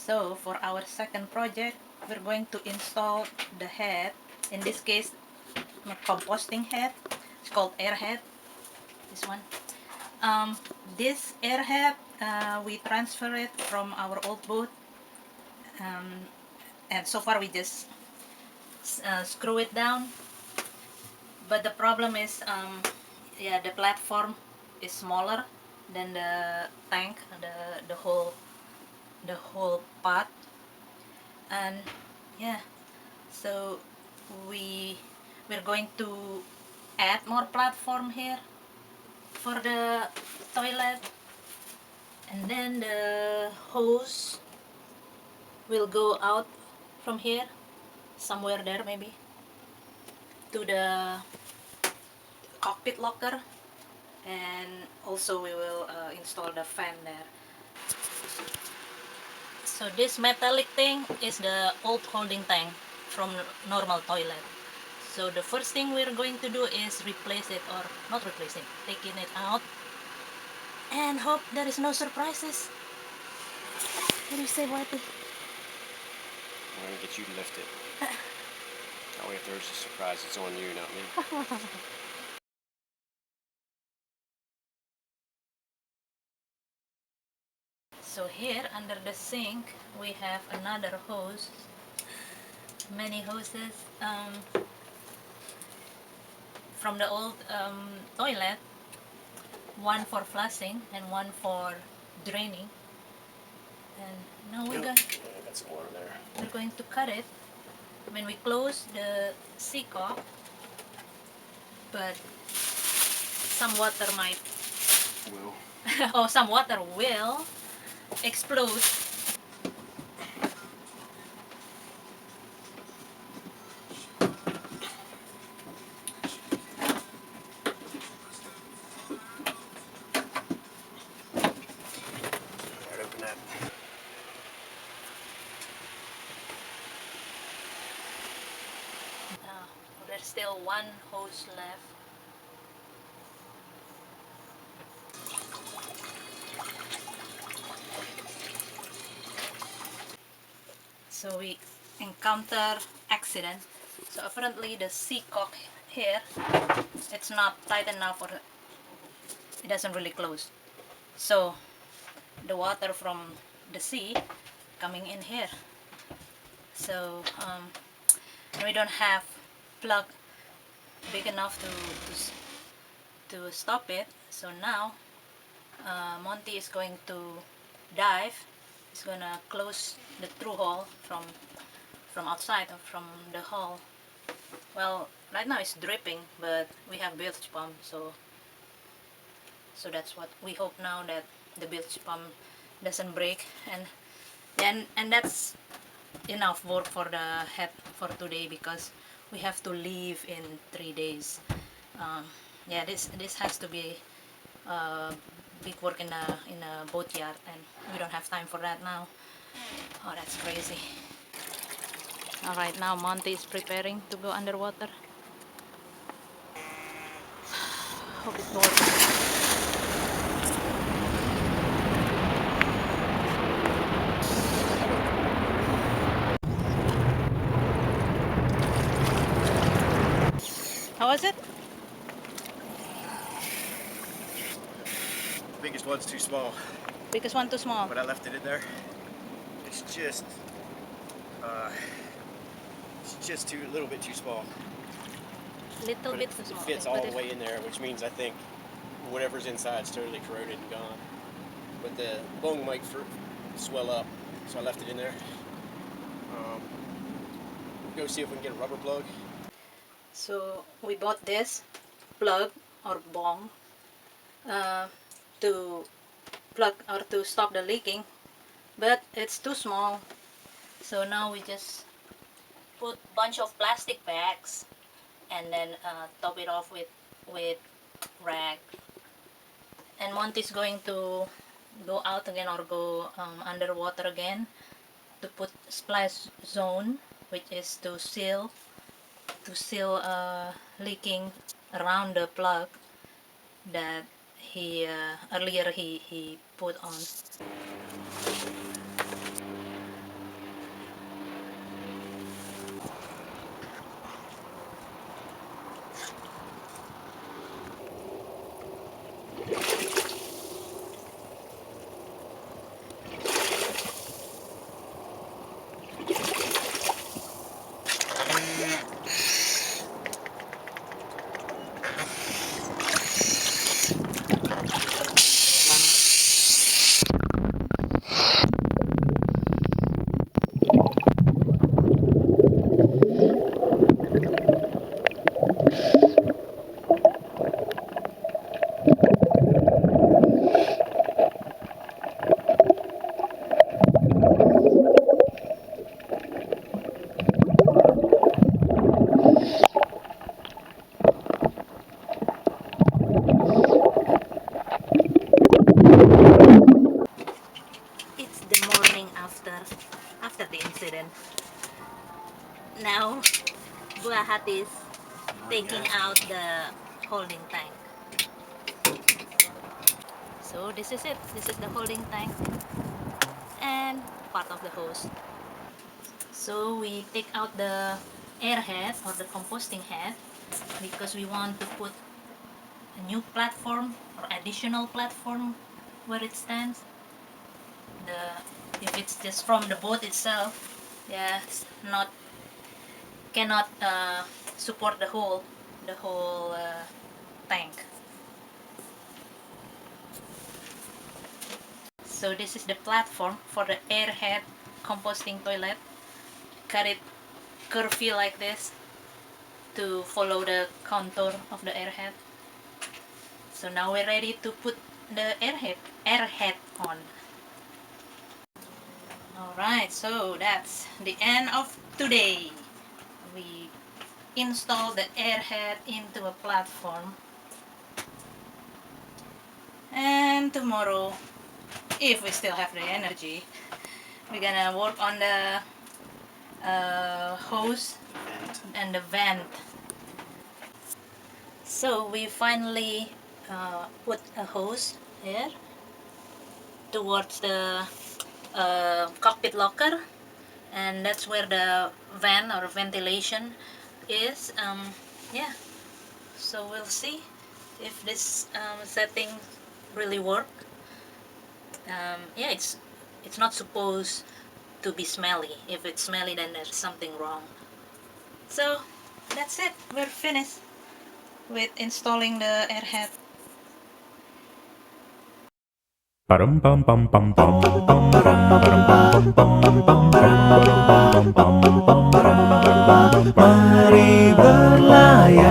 So for our second project, we're going to install the head. In this case, a composting head. It's called air head. This one. This air head, we transfer it from our old boat, and so far we just screw it down. But the problem is, yeah, the platform is smaller than the tank, the whole pot, and yeah, so we're going to add more platform here for the toilet, and then the hose will go out from here somewhere there, maybe to the cockpit locker, and also we will install the fan there. So this metallic thing is the old holding tank from normal toilet. So the first thing we're going to do is replace it, or not replace it, taking it out, and hope there is no surprises. What do you say, Marty? I'm gonna get you to lift it. That way if there's a surprise, it's on you, not me. So here under the sink we have another hose, many hoses from the old toilet, one for flushing and one for draining. And now Yeah, I got some water there. we're going to cut it when we close the seacock, but some water might Will. or some water will explode. Alright, open that. There's still one hose left. So we encounter accident. So apparently the seacock here, it's not tight enough, or it doesn't really close. So the water from the sea coming in here. So we don't have plug big enough to stop it. So now Monty is going to dive. He's gonna close the through hole from outside, or from the hull. Well, right now it's dripping, but we have bilge pump, so that's what we hope now, that the bilge pump doesn't break, and that's enough work for the head for today, because we have to leave in 3 days. Yeah, this has to be big work in a boat yard, and we don't have time for that now. Oh, that's crazy. All right, now Monty is preparing to go underwater. Hope it works. How was it? The biggest one's too small, Biggest one too small. but I left it in there. It's just a little bit too small. Little But bit too small. it fits Okay, all put the way in there, which means I think whatever's inside is totally corroded and gone. But the bung might swell up, so I left it in there. Go see if we can get a rubber plug. So we bought this plug or bong to plug or to stop the leaking, but it's too small. So now we just put bunch of plastic bags and then top it off with rag. And Monty's going to go out again, or go underwater again, to put splash zone, which is to seal leaking around the plug that earlier he put on. after the incident. Now Buahat is taking out the holding tank. So this is it. This is the holding tank and part of the hose. So we take out the air head or the composting head because we want to put a new platform or additional platform where it stands. If it's just from the boat itself, yeah, it's not cannot support the whole tank. So this is the platform for the airhead composting toilet. Cut it curvy like this to follow the contour of the airhead. So now we're ready to put the airhead on. Alright, so that's the end of today. We install the airhead into a platform. And tomorrow, if we still have the energy, we're gonna work on the hose and the vent. So we finally put a hose here towards the cockpit locker, and that's where the vent or ventilation is. Yeah, so we'll see if this setting really work. Yeah, it's not supposed to be smelly. If it's smelly, then there's something wrong. So that's it. We're finished with installing the airhead. Param pam pam pam pam pam param param pam pam pam param param pam pam pam param param. Mari berlayar.